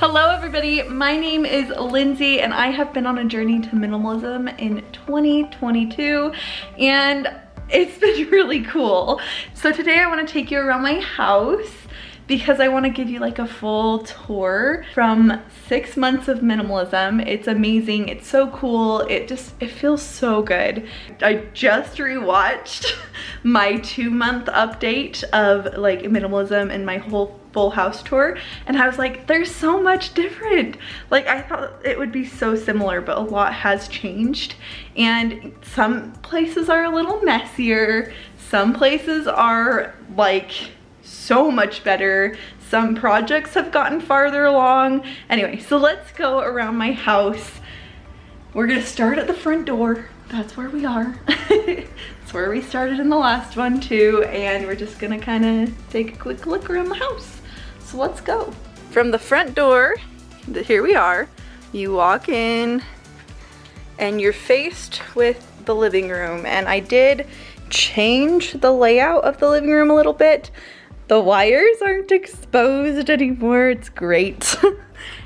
Hello everybody, my name is Lindsay and I have been on a journey to minimalism in 2022 and it's been really cool. So today I want to take you around my house because I want to give you like a full tour from 6 months of minimalism. It's amazing, it's so cool, it feels so good. I just rewatched my 2-month update of like minimalism and my whole full house tour, and I was like, there's so much different. Like I thought it would be so similar, but a lot has changed, and some places are a little messier, some places are like so much better, some projects have gotten farther along. Anyway, so let's go around my house. We're gonna start at the front door. That's where we are. That's where we started in the last one too, and we're just gonna kind of take a quick look around the house. So let's go. From the front door, here we are. You walk in and you're faced with the living room, and I did change the layout of the living room a little bit. The wires aren't exposed anymore. It's great.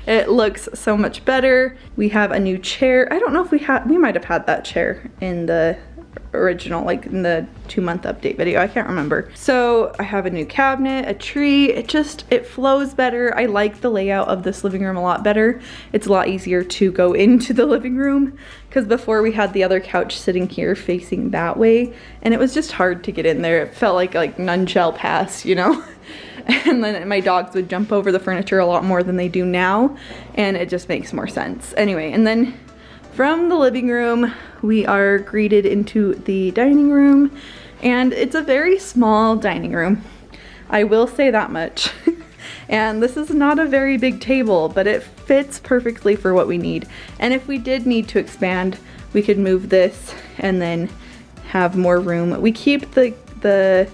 It looks so much better. We have a new chair. I don't know if we might have had that chair in the original, like in the 2-month update video. I can't remember. So I have a new cabinet, a tree. It flows better. I like the layout of this living room a lot better. It's a lot easier to go into the living room because before we had the other couch sitting here facing that way, and it was just hard to get in there. It felt like none shall pass, you know? And then my dogs would jump over the furniture a lot more than they do now, and it just makes more sense. Anyway, and then from the living room, we are greeted into the dining room, and it's a very small dining room. I will say that much. And this is not a very big table, but it fits perfectly for what we need. And if we did need to expand, we could move this and then have more room. We keep the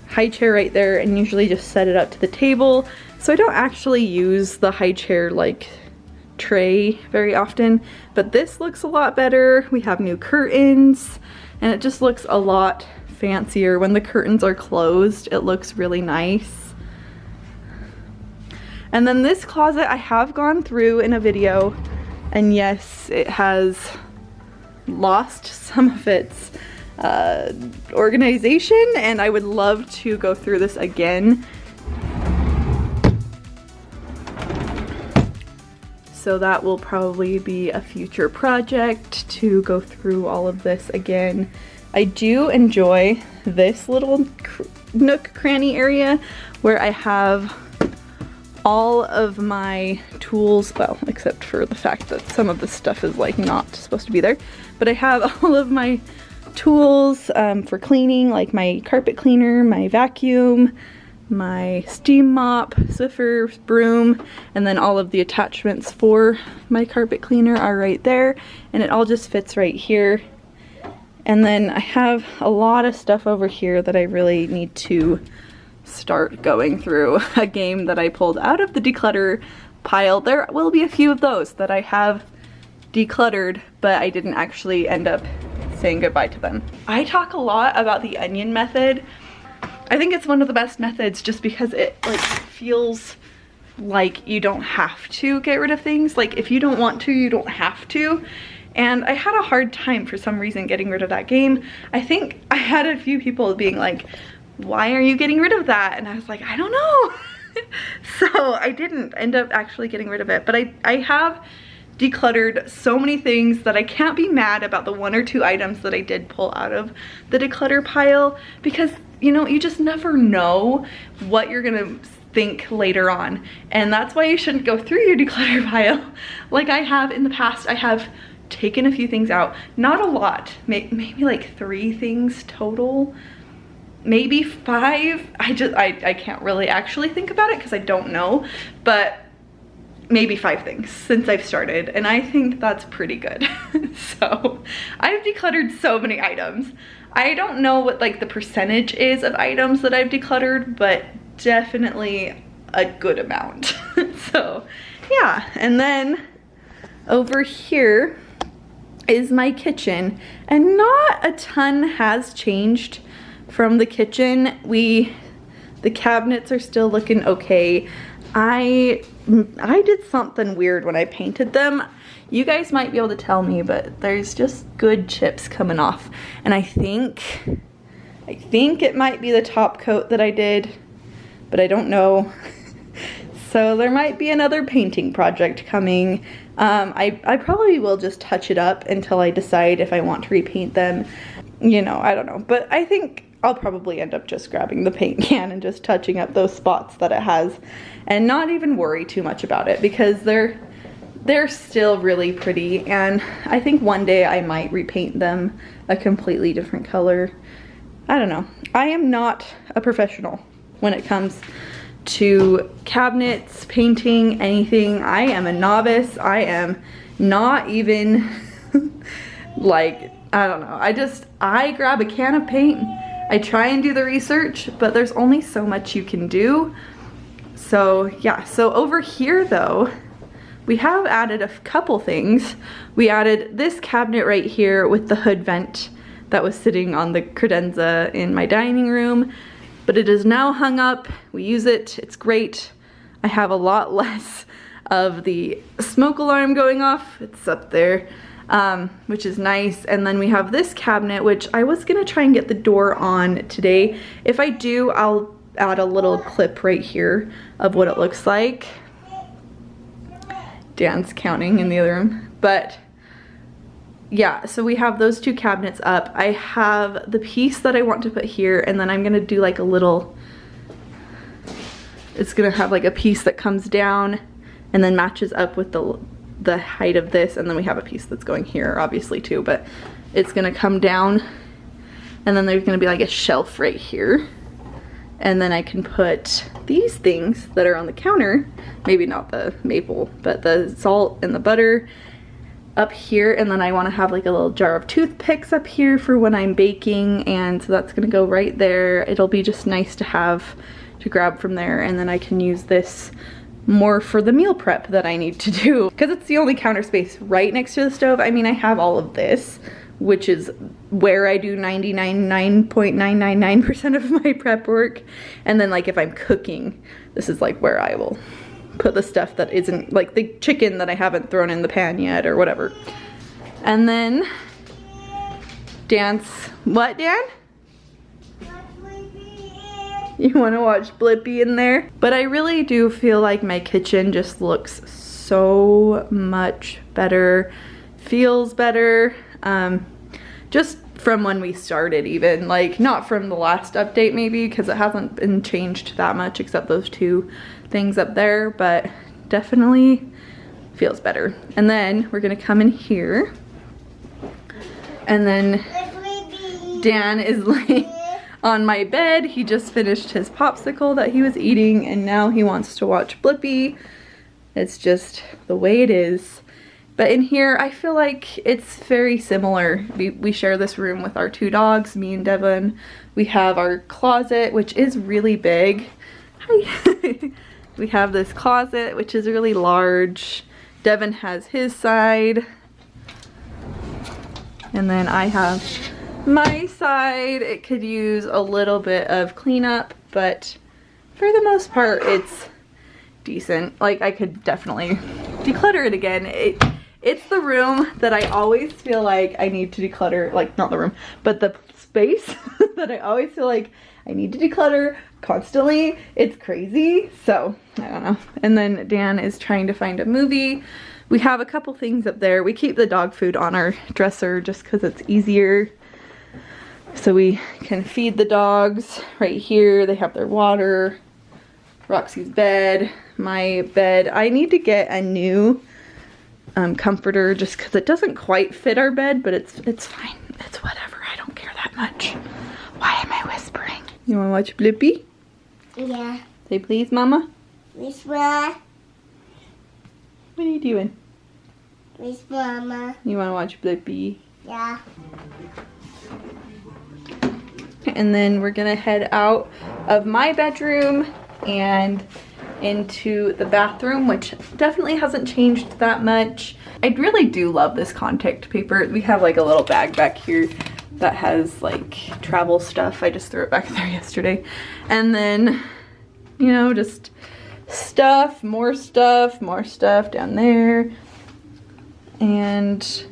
high chair right there and usually just set it up to the table. So I don't actually use the high chair like tray very often, but this looks a lot better. We have new curtains and it just looks a lot fancier. When the curtains are closed, it looks really nice. And then this closet I have gone through in a video, and yes, it has lost some of its organization, and I would love to go through this again. So that will probably be a future project to go through all of this again. I do enjoy this little nook cranny area where I have all of my tools, well, except for the fact that some of the stuff is like not supposed to be there, but I have all of my tools for cleaning, like my carpet cleaner, my vacuum, my steam mop, Swiffer, broom, and then all of the attachments for my carpet cleaner are right there, and it all just fits right here. And then I have a lot of stuff over here that I really need to start going through. A game that I pulled out of the declutter pile. There will be a few of those that I have decluttered, but I didn't actually end up saying goodbye to them. I talk a lot about the onion method. I think it's one of the best methods just because it like feels like you don't have to get rid of things. Like if you don't want to, you don't have to. And I had a hard time for some reason getting rid of that game. I think I had a few people being like, why are you getting rid of that? And I was like, I don't know. So I didn't end up actually getting rid of it, but I have decluttered so many things that I can't be mad about the 1 or 2 items that I did pull out of the declutter pile, because you know, you just never know what you're gonna think later on, and that's why you shouldn't go through your declutter pile. Like I have in the past, I have taken a few things out, not a lot, maybe like 3 things total, maybe 5. I can't really actually think about it because I don't know, but maybe 5 things since I've started, and I think that's pretty good. So I've decluttered so many items. I don't know what like the percentage is of items that I've decluttered, but definitely a good amount. So yeah, and then over here is my kitchen, and not a ton has changed from the kitchen. The cabinets are still looking okay. I I did something weird when I painted them. You guys might be able to tell me, but there's just good chips coming off. And I think it might be the top coat that I did, but I don't know. So there might be another painting project coming. I probably will just touch it up until I decide if I want to repaint them. You know, I don't know. But I think I'll probably end up just grabbing the paint can and just touching up those spots that it has and not even worry too much about it, because they're still really pretty, and I think one day I might repaint them a completely different color. I don't know. I am not a professional when it comes to cabinets, painting, anything. I am a novice. I am not even like, I don't know. I grab a can of paint. I try and do the research, but there's only so much you can do. So yeah, so over here though, we have added a couple things. We added this cabinet right here with the hood vent that was sitting on the credenza in my dining room, but it is now hung up. We use it, it's great. I have a lot less of the smoke alarm going off. It's up there, which is nice. And then we have this cabinet, which I was gonna try and get the door on today. If I do, I'll add a little clip right here of what it looks like. Dan's counting in the other room, but yeah, so we have those two cabinets up. I have the piece that I want to put here, and then I'm gonna do like a little, it's gonna have like a piece that comes down and then matches up with the height of this, and then we have a piece that's going here obviously too, but it's gonna come down, and then there's gonna be like a shelf right here, and then I can put these things that are on the counter, maybe not the maple, but the salt and the butter up here, and then I want to have like a little jar of toothpicks up here for when I'm baking, and so that's gonna go right there. It'll be just nice to have to grab from there, and then I can use this more for the meal prep that I need to do, because it's the only counter space right next to the stove. I mean, I have all of this, which is where I do 99.999% of my prep work, and then like if I'm cooking, this is like where I will put the stuff that isn't, like the chicken that I haven't thrown in the pan yet or whatever. And then Dan's, what, Dan? You want to watch Blippi in there? But I really do feel like my kitchen just looks so much better, feels better, just from when we started, even like not from the last update maybe, because it hasn't been changed that much except those two things up there, but definitely feels better. And then we're gonna come in here, and then Dan is laying on my bed. He just finished his popsicle that he was eating, and now he wants to watch Blippi. It's just the way it is. But in here, I feel like it's very similar. We share this room with our two dogs, me and Devin. We have our closet, which is really big. Hi. We have this closet, which is really large. Devin has his side. And then I have my side. It could use a little bit of cleanup, but for the most part, it's decent. Like, I could definitely declutter it again. It's the room that I always feel like I need to declutter, like not the room, but the space that I always feel like I need to declutter constantly. It's crazy, so I don't know. And then Dan is trying to find a movie. We have a couple things up there. We keep the dog food on our dresser just because it's easier. So we can feed the dogs right here. They have their water. Roxy's bed, my bed. I need to get a new comforter just because it doesn't quite fit our bed, but it's fine. It's whatever. I don't care that much. Why am I whispering? You want to watch Blippi? Yeah. Say please, Mama. Miss What are you doing? Miss Mama. You want to watch Blippi? Yeah. And then we're gonna head out of my bedroom and into the bathroom, which definitely hasn't changed that much. I really do love this contact paper. We have like a little bag back here that has like travel stuff. I just threw it back there yesterday. And then, you know, just stuff, more stuff down there. And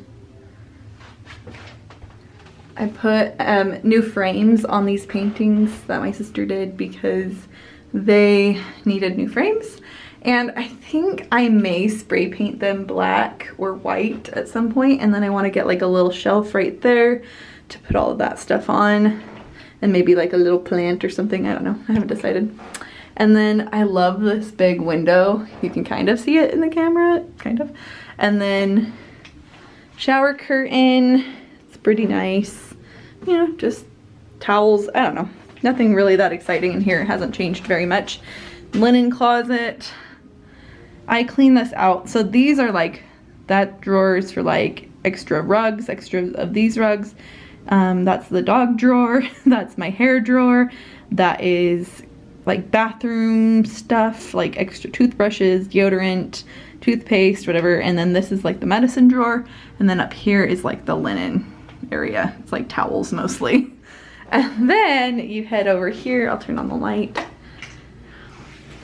I put new frames on these paintings that my sister did because they needed new frames. And I think I may spray paint them black or white at some point, and then I want to get like a little shelf right there to put all of that stuff on, and maybe like a little plant or something. I don't know, I haven't decided. And then I love this big window. You can kind of see it in the camera, kind of. And then shower curtain, it's pretty nice. You know, just towels, I don't know. Nothing really that exciting in here. It hasn't changed very much. Linen closet. I clean this out. So these are like, that drawer is for like extra rugs, extra of these rugs. That's the dog drawer. That's my hair drawer. That is like bathroom stuff, like extra toothbrushes, deodorant, toothpaste, whatever. And then this is like the medicine drawer. And then up here is like the linen area. It's like towels mostly. And then you head over here. I'll turn on the light.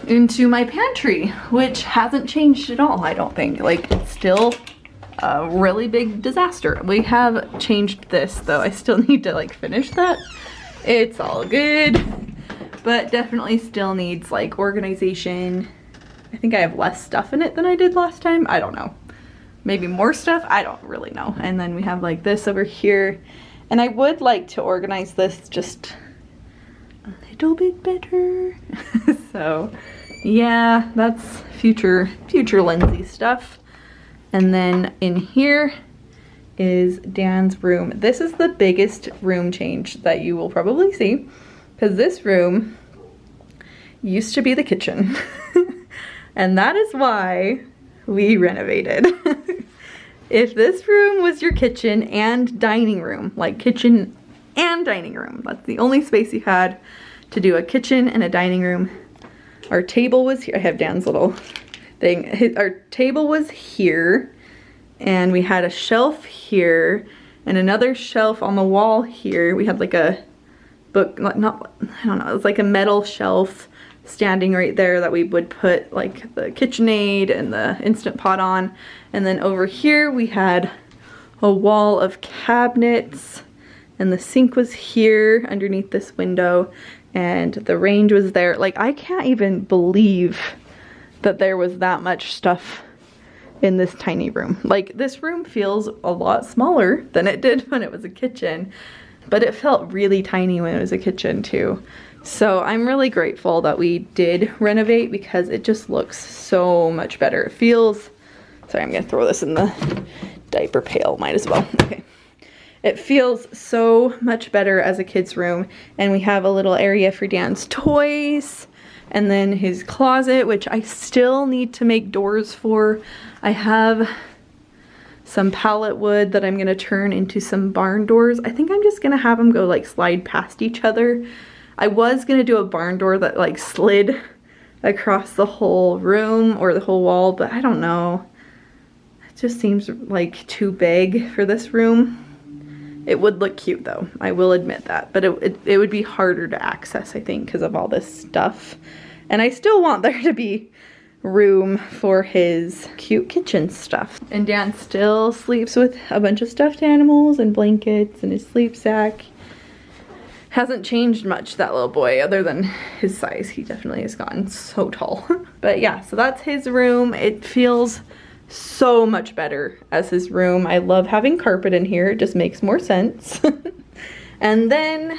Into my pantry, which hasn't changed at all, I don't think. Like, it's still a really big disaster. We have changed this though. I still need to like finish that. It's all good, but definitely still needs like organization. I think I have less stuff in it than I did last time. I don't know. Maybe more stuff? I don't really know. And then we have like this over here. And I would like to organize this just a little bit better. So yeah, that's future Lindsay stuff. And then in here is Dan's room. This is the biggest room change that you will probably see, because this room used to be the kitchen. And that is why we renovated. If this room was your kitchen and dining room, like kitchen and dining room, that's the only space you had to do a kitchen and a dining room. Our table was here. I have Dan's little thing. Our table was here, and we had a shelf here and another shelf on the wall here. We had like a book, not, I don't know, it was like a metal shelf standing right there that we would put like the KitchenAid and the Instant Pot on. And then over here we had a wall of cabinets, and the sink was here underneath this window, and the range was there. Like, I can't even believe that there was that much stuff in this tiny room. Like, this room feels a lot smaller than it did when it was a kitchen, but it felt really tiny when it was a kitchen too. So I'm really grateful that we did renovate, because it just looks so much better. It feels, sorry, I'm gonna throw this in the diaper pail, might as well. Okay. It feels so much better as a kid's room. And we have a little area for Dan's toys, and then his closet, which I still need to make doors for. I have some pallet wood that I'm gonna turn into some barn doors. I think I'm just gonna have them go like slide past each other. I was gonna do a barn door that like slid across the whole room or the whole wall, but I don't know. It just seems like too big for this room. It would look cute though, I will admit that, but it would be harder to access, I think, because of all this stuff. And I still want there to be room for his cute kitchen stuff. And Dan still sleeps with a bunch of stuffed animals and blankets and his sleep sack. Hasn't changed much, that little boy, other than his size. He definitely has gotten so tall. But yeah, so that's his room. It feels so much better as his room. I love having carpet in here. It just makes more sense. And then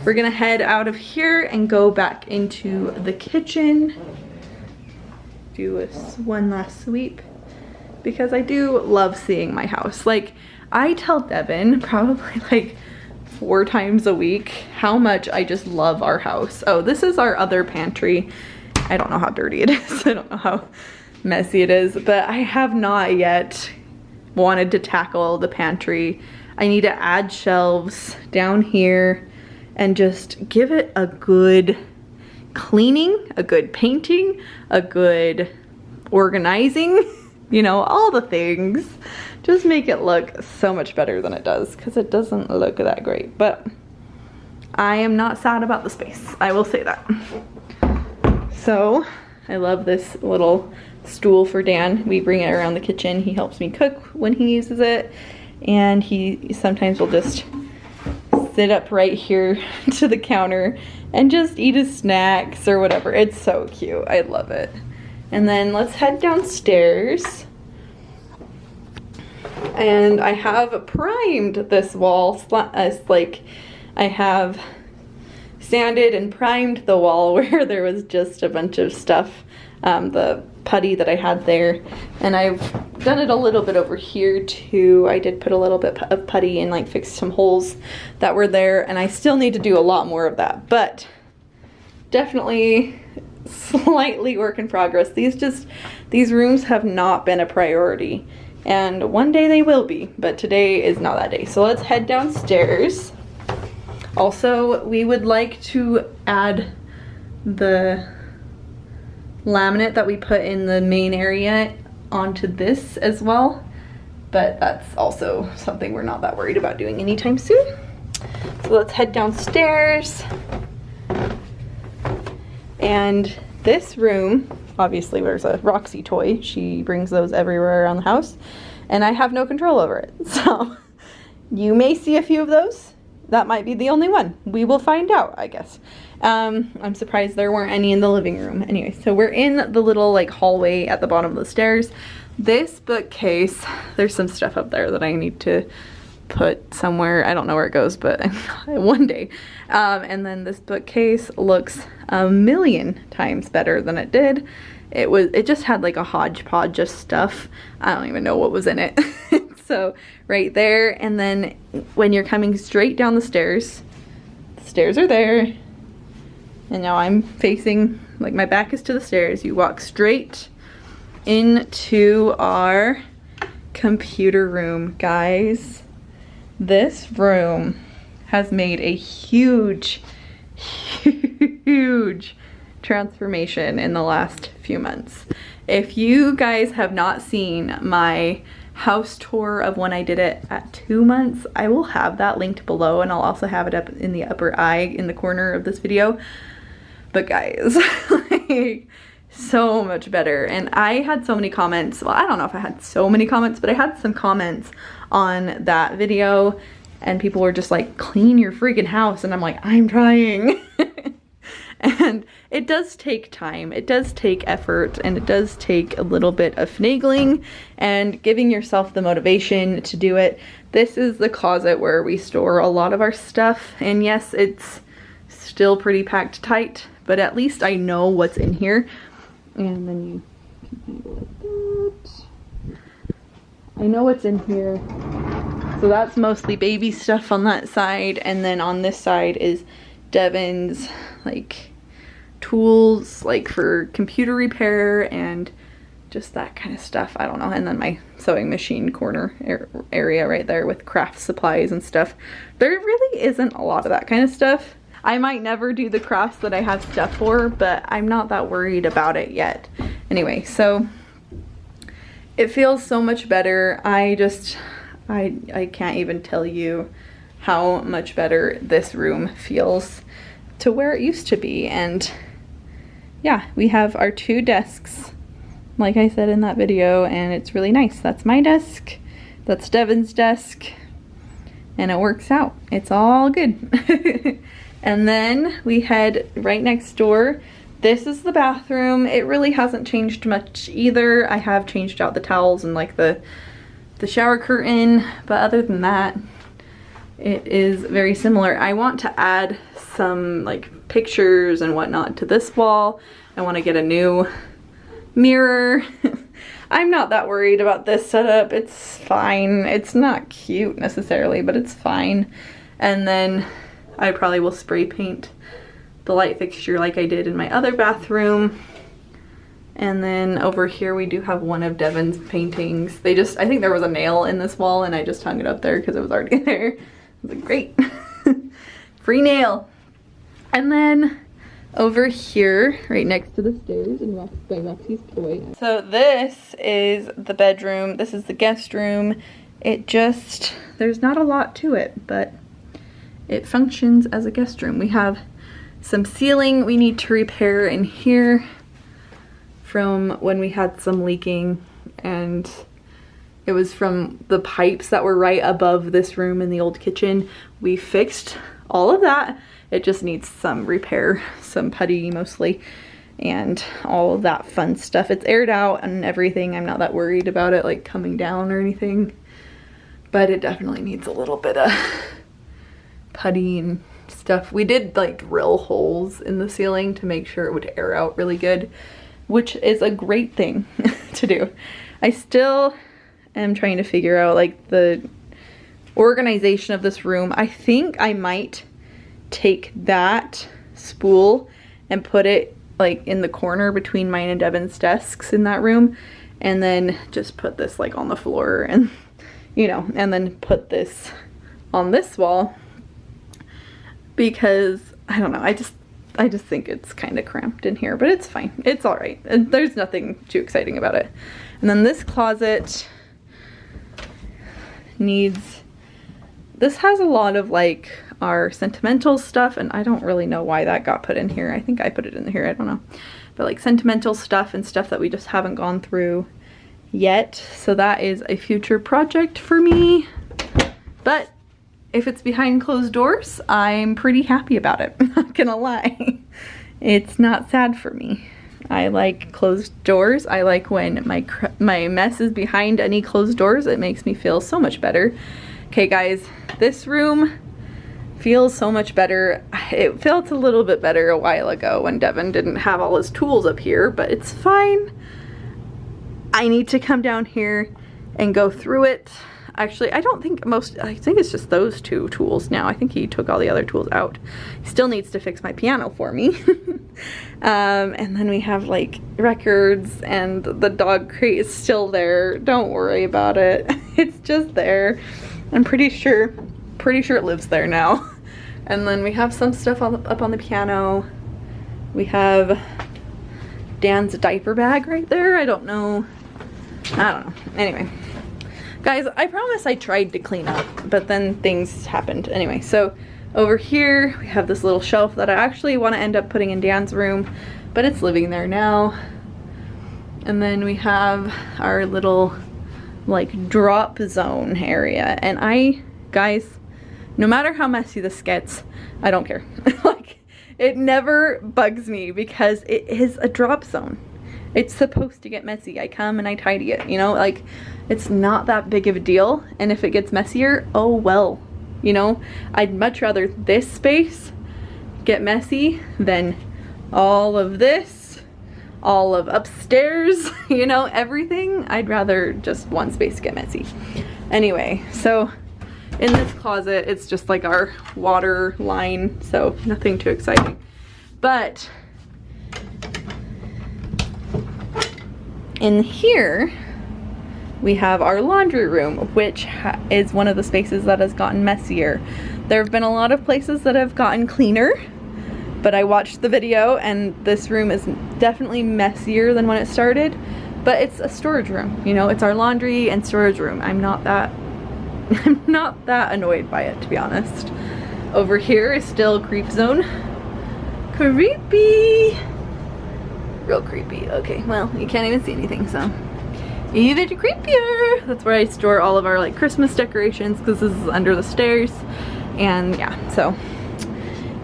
we're gonna head out of here and go back into the kitchen. Do one last sweep, because I do love seeing my house. Like, I tell Devin probably like 4 times a week how much I just love our house. Oh, this is our other pantry. I don't know how dirty it is. I don't know how messy it is, but I have not yet wanted to tackle the pantry. I need to add shelves down here and just give it a good cleaning, a good painting, a good organizing, you know, all the things. Just make it look so much better than it does, because it doesn't look that great. But I am not sad about the space, I will say that. So I love this little stool for Dan. We bring it around the kitchen. He helps me cook when he uses it, and he sometimes will just sit up right here to the counter and just eat his snacks or whatever. It's so cute. I love it. And then let's head downstairs. And I have primed this wall. Like, I have sanded and primed the wall where there was just a bunch of stuff, the putty that I had there, and I've done it a little bit over here too. I did put a little bit of putty and like fixed some holes that were there, and I still need to do a lot more of that, but definitely slightly work in progress. These rooms have not been a priority, and one day they will be, but today is not that day. So let's head downstairs. Also, we would like to add the laminate that we put in the main area onto this as well, but that's also something we're not that worried about doing anytime soon. So let's head downstairs. And this room, obviously there's a Roxy toy. She brings those everywhere around the house, and I have no control over it. So you may see a few of those. That might be the only one. We will find out, I guess. I'm surprised there weren't any in the living room. Anyway, so we're in the little like hallway at the bottom of the stairs. This bookcase, there's some stuff up there that I need to put somewhere. I don't know where it goes, but one day. And then this bookcase looks a million times better than it did. It just had like a hodgepodge of stuff. I don't even know what was in it. So right there, and then when you're coming straight down the stairs are there, and now I'm facing, like my back is to the stairs. You walk straight into our computer room, guys. This room has made a huge transformation in the last few months. If you guys have not seen my house tour of when I did it at 2 months, I will have that linked below, and I'll also have it up in the upper eye in the corner of this video. But guys, like, so much better. And I had so many comments. Well, I don't know if I had so many comments, but I had some comments on that video, and people were just like, clean your freaking house, and I'm like, I'm trying. And it does take time, it does take effort, and it does take a little bit of finagling and giving yourself the motivation to do it. This is the closet where we store a lot of our stuff, and yes, it's still pretty packed tight, but at least I know what's in here. And then you can go like that. I know what's in here. So that's mostly baby stuff on that side, and then on this side is Devin's like tools, like for computer repair and just that kind of stuff. I don't know. And then my sewing machine corner area right there with craft supplies and stuff. There really isn't a lot of that kind of stuff. I might never do the crafts that I have stuff for, but I'm not that worried about it yet. Anyway, so it feels so much better. I can't even tell you how much better this room feels to where it used to be. And yeah, we have our 2 desks, like I said in that video, and it's really nice. That's my desk, that's Devin's desk, and it works out. It's all good. And then we head right next door. This is the bathroom. It really hasn't changed much either. I have changed out the towels and like the shower curtain, but other than that, it is very similar. I want to add some like pictures and whatnot to this wall. I want to get a new mirror. I'm not that worried about this setup. It's fine. It's not cute necessarily, but it's fine. And then I probably will spray paint the light fixture like I did in my other bathroom. And then over here we do have one of Devin's paintings. I think there was a nail in this wall, and I just hung it up there because it was already there. I was like, great. Free nail. And then over here, right next to the stairs, and by Roxy's toy. So this is the bedroom. This is the guest room. There's not a lot to it, but it functions as a guest room. We have some ceiling we need to repair in here. from when we had some leaking, and it was from the pipes that were right above this room in the old kitchen. We fixed all of that. It just needs some repair, some putty mostly, and all of that fun stuff. It's aired out and everything. I'm not that worried about it like coming down or anything, but it definitely needs a little bit of putty and stuff. We did like drill holes in the ceiling to make sure it would air out really good, which is a great thing to do. I still am trying to figure out like the organization of this room. I think I might take that spool and put it like in the corner between mine and Devin's desks in that room, and then just put this like on the floor, and you know, and then put this on this wall, because I don't know, I just think it's kind of cramped in here, but it's fine. It's all right. There's nothing too exciting about it. And then this closet needs, this has a lot of like our sentimental stuff, and I don't really know why that got put in here. I think I put it in here, I don't know. But like sentimental stuff and stuff that we just haven't gone through yet. So that is a future project for me. But if it's behind closed doors, I'm pretty happy about it. I'm not gonna lie. It's not sad for me. I like closed doors. I like when my mess is behind any closed doors. It makes me feel so much better. Okay guys, this room feels so much better. It felt a little bit better a while ago when Devin didn't have all his tools up here, but it's fine. I need to come down here and go through it. Actually, I think it's just those two tools now. I think he took all the other tools out. He still needs to fix my piano for me. And then we have like records, and the dog crate is still there. Don't worry about it. It's just there. I'm pretty sure it lives there now. And then we have some stuff up on the piano. We have Dan's diaper bag right there. I don't know. Anyway. Guys, I promise I tried to clean up, but then things happened. Anyway, so over here we have this little shelf that I actually want to end up putting in Dan's room, but it's living there now. And then we have our little like drop zone area. And guys, no matter how messy this gets, I don't care. Like, it never bugs me because it is a drop zone. It's supposed to get messy. I come and I tidy it, you know, like it's not that big of a deal. And if it gets messier, oh well, you know, I'd much rather this space get messy than all of this, all of upstairs, you know, everything. I'd rather just one space get messy. Anyway, so in this closet, it's just like our water line, so nothing too exciting. But in here, we have our laundry room, which is one of the spaces that has gotten messier. There have been a lot of places that have gotten cleaner, but I watched the video and this room is definitely messier than when it started, but it's a storage room, you know, it's our laundry and storage room. I'm not that annoyed by it, to be honest. Over here is still creep zone. Creepy. Real creepy. Okay, well, you can't even see anything, so even creepier. That's where I store all of our like Christmas decorations, because this is under the stairs. And yeah, so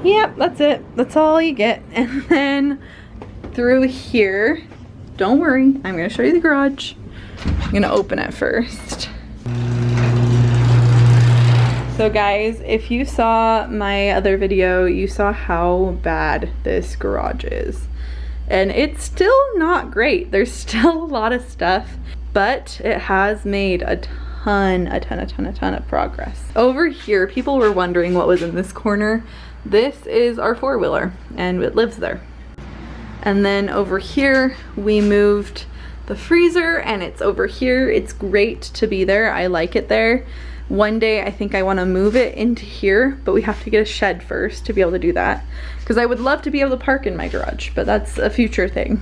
yeah, that's it. That's all you get. And then through here, don't worry, I'm gonna show you the garage. I'm gonna open it first. So guys, if you saw my other video, you saw how bad this garage is. And it's still not great. There's still a lot of stuff, but it has made a ton of progress. Over here, people were wondering what was in this corner. This is our four-wheeler, and it lives there. And then over here, we moved the freezer, and it's over here. It's great to be there. I like it there. One day I think I want to move it into here, but we have to get a shed first to be able to do that, because I would love to be able to park in my garage, but that's a future thing.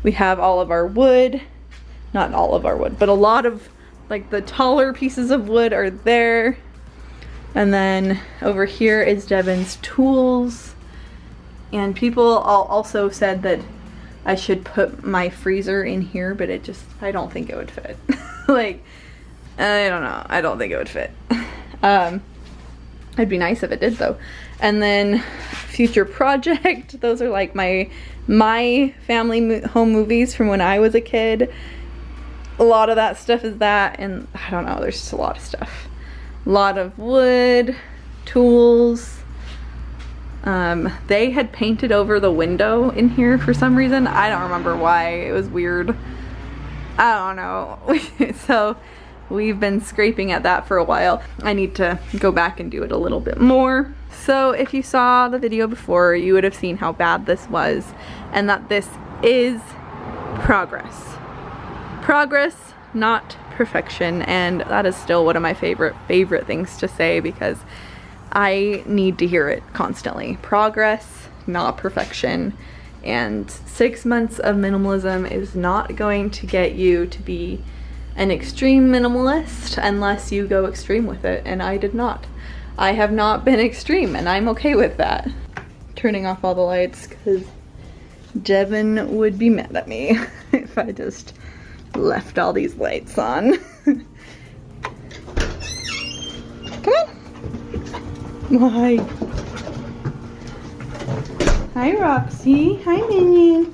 We have all of our wood, not all of our wood, but a lot of like the taller pieces of wood are there. And then over here is Devin's tools. And people all also said that I should put my freezer in here, but I don't think it would fit. Like, I don't know. I don't think it would fit. It'd be nice if it did though. And then future project, those are like my family home movies from when I was a kid. A lot of that stuff is that, and I don't know, there's just a lot of stuff. A lot of wood, tools. They had painted over the window in here for some reason. I don't remember why. It was weird. I don't know. So we've been scraping at that for a while. I need to go back and do it a little bit more. So if you saw the video before, you would have seen how bad this was, and that this is progress. Progress, not perfection, and that is still one of my favorite things to say because I need to hear it constantly. Progress, not perfection. And 6 months of minimalism is not going to get you to be an extreme minimalist unless you go extreme with it, and I did not. I have not been extreme, and I'm okay with that. Turning off all the lights because Devin would be mad at me if I just left all these lights on. Come on. Why? Hi, Roxy. Hi, Minion.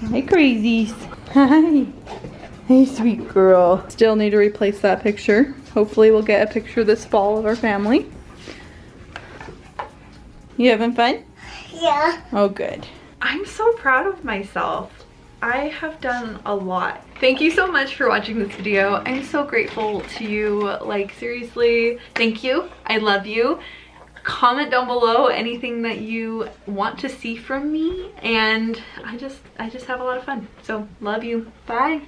Hi, crazies. Hi. Hey, sweet girl. Still need to replace that picture. Hopefully we'll get a picture this fall of our family. You having fun? Yeah. Oh, good. I'm so proud of myself. I have done a lot. Thank you so much for watching this video. I'm so grateful to you. Like, seriously, thank you. I love you. Comment down below anything that you want to see from me, and I just have a lot of fun. So love you. Bye.